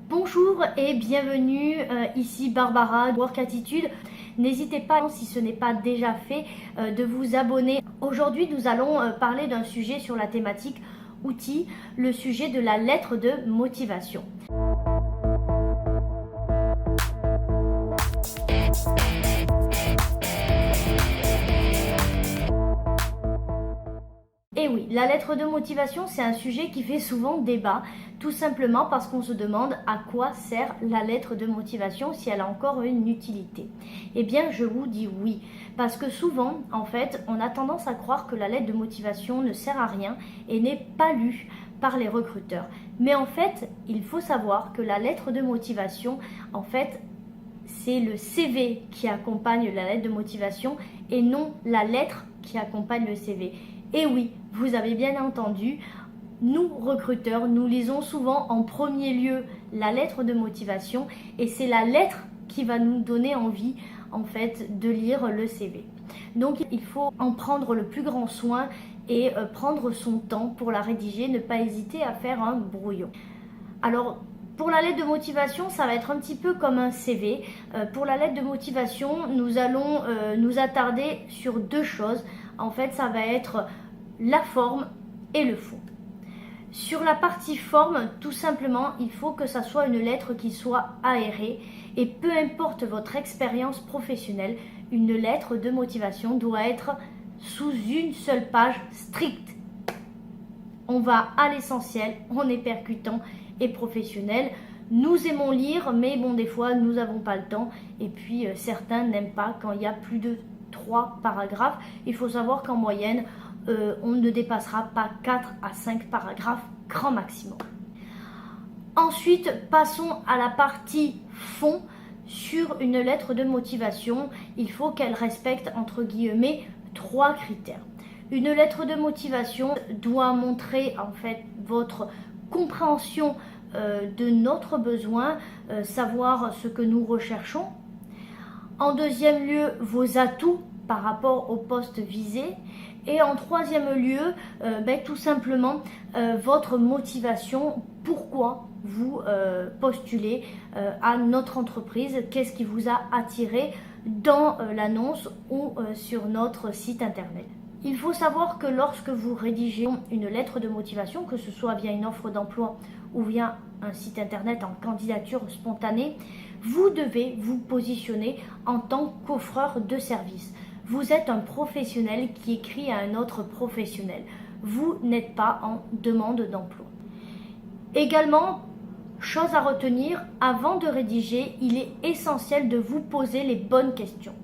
Bonjour et bienvenue, ici Barbara de Work Attitude. N'hésitez pas, si ce n'est pas déjà fait, de vous abonner. Aujourd'hui, nous allons parler d'un sujet sur la thématique outils, le sujet de la lettre de motivation. Et oui, la lettre de motivation, c'est un sujet qui fait souvent débat, tout simplement parce qu'on se demande à quoi sert la lettre de motivation, si elle a encore une utilité. Eh bien, je vous dis oui, parce que souvent, en fait, on a tendance à croire que la lettre de motivation ne sert à rien et n'est pas lue par les recruteurs. Mais en fait, il faut savoir que la lettre de motivation, en fait, c'est le CV qui accompagne la lettre de motivation et non la lettre qui accompagne le CV. Et oui, vous avez bien entendu, nous recruteurs, nous lisons souvent en premier lieu la lettre de motivation et c'est la lettre qui va nous donner envie en fait de lire le CV. Donc il faut en prendre le plus grand soin et prendre son temps pour la rédiger, ne pas hésiter à faire un brouillon. Alors pour la lettre de motivation, ça va être un petit peu comme un CV. Pour la lettre de motivation, nous allons nous attarder sur deux choses. En fait, ça va être la forme et le fond. Sur la partie forme, tout simplement, il faut que ça soit une lettre qui soit aérée et peu importe votre expérience professionnelle, une lettre de motivation doit être sous une seule page stricte. On va à l'essentiel, on est percutant et professionnel. Nous aimons lire, mais bon, des fois, nous n'avons pas le temps. Et puis, certains n'aiment pas quand il y a plus de 3 paragraphes. Il faut savoir qu'en moyenne, on ne dépassera pas 4 à 5 paragraphes, grand maximum. Ensuite, passons à la partie fond. Sur une lettre de motivation, il faut qu'elle respecte, entre guillemets, 3 critères. Une lettre de motivation doit montrer en fait votre compréhension de notre besoin, savoir ce que nous recherchons. En deuxième lieu, vos atouts par rapport au poste visé. Et en troisième lieu, tout simplement, votre motivation, pourquoi vous postulez à notre entreprise, qu'est-ce qui vous a attiré dans l'annonce ou sur notre site internet. Il faut savoir que lorsque vous rédigez une lettre de motivation, que ce soit via une offre d'emploi ou via un site internet en candidature spontanée, vous devez vous positionner en tant qu'offreur de services. Vous êtes un professionnel qui écrit à un autre professionnel. Vous n'êtes pas en demande d'emploi. Également, chose à retenir, avant de rédiger, il est essentiel de vous poser les bonnes questions.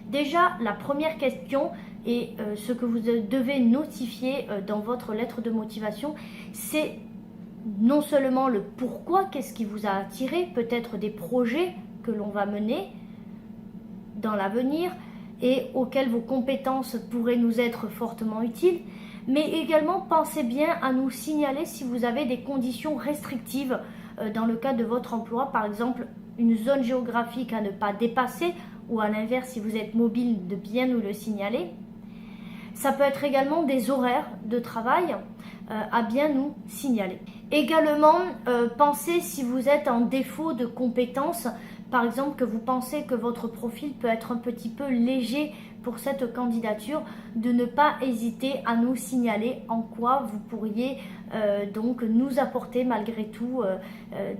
Déjà, la première question et ce que vous devez notifier dans votre lettre de motivation, c'est non seulement le pourquoi, qu'est-ce qui vous a attiré, peut-être des projets que l'on va mener dans l'avenir et auxquels vos compétences pourraient nous être fortement utiles, mais également pensez bien à nous signaler si vous avez des conditions restrictives dans le cadre de votre emploi, par exemple une zone géographique à ne pas dépasser ou à l'inverse si vous êtes mobile de bien nous le signaler. Ça peut être également des horaires de travail à bien nous signaler. Également, pensez si vous êtes en défaut de compétences, par exemple que vous pensez que votre profil peut être un petit peu léger pour cette candidature, de ne pas hésiter à nous signaler en quoi vous pourriez donc nous apporter malgré tout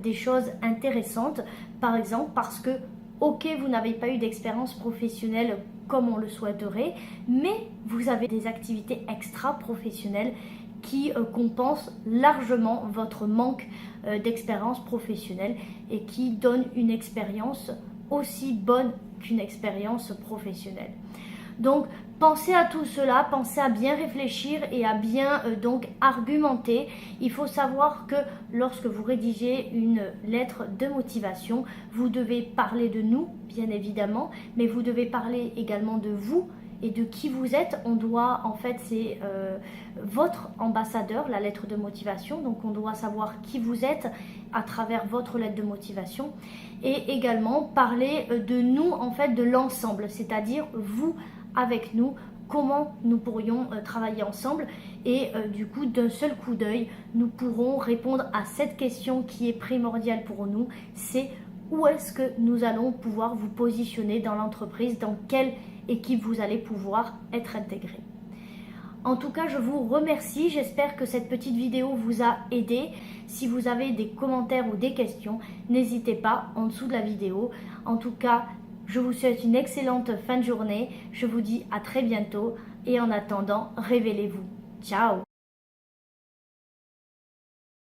des choses intéressantes. Par exemple parce que ok, vous n'avez pas eu d'expérience professionnelle comme on le souhaiterait, mais vous avez des activités extra-professionnelles qui compensent largement votre manque d'expérience professionnelle et qui donnent une expérience aussi bonne qu'une expérience professionnelle. Donc, pensez à tout cela, pensez à bien réfléchir et à bien donc argumenter. Il faut savoir que lorsque vous rédigez une lettre de motivation, vous devez parler de nous, bien évidemment, mais vous devez parler également de vous et de qui vous êtes. On doit, en fait, c'est votre ambassadeur, la lettre de motivation. Donc, on doit savoir qui vous êtes à travers votre lettre de motivation et également parler de nous, en fait, de l'ensemble, c'est-à-dire vous avec nous comment nous pourrions travailler ensemble et du coup d'un seul coup d'œil nous pourrons répondre à cette question qui est primordiale pour nous, c'est où est-ce que nous allons pouvoir vous positionner dans l'entreprise, dans quelle équipe vous allez pouvoir être intégré. En tout cas, je vous remercie, j'espère que cette petite vidéo vous a aidé. Si vous avez des commentaires ou des questions, n'hésitez pas en dessous de la vidéo. En tout cas, je vous souhaite une excellente fin de journée. Je vous dis à très bientôt et en attendant, révélez-vous. Ciao!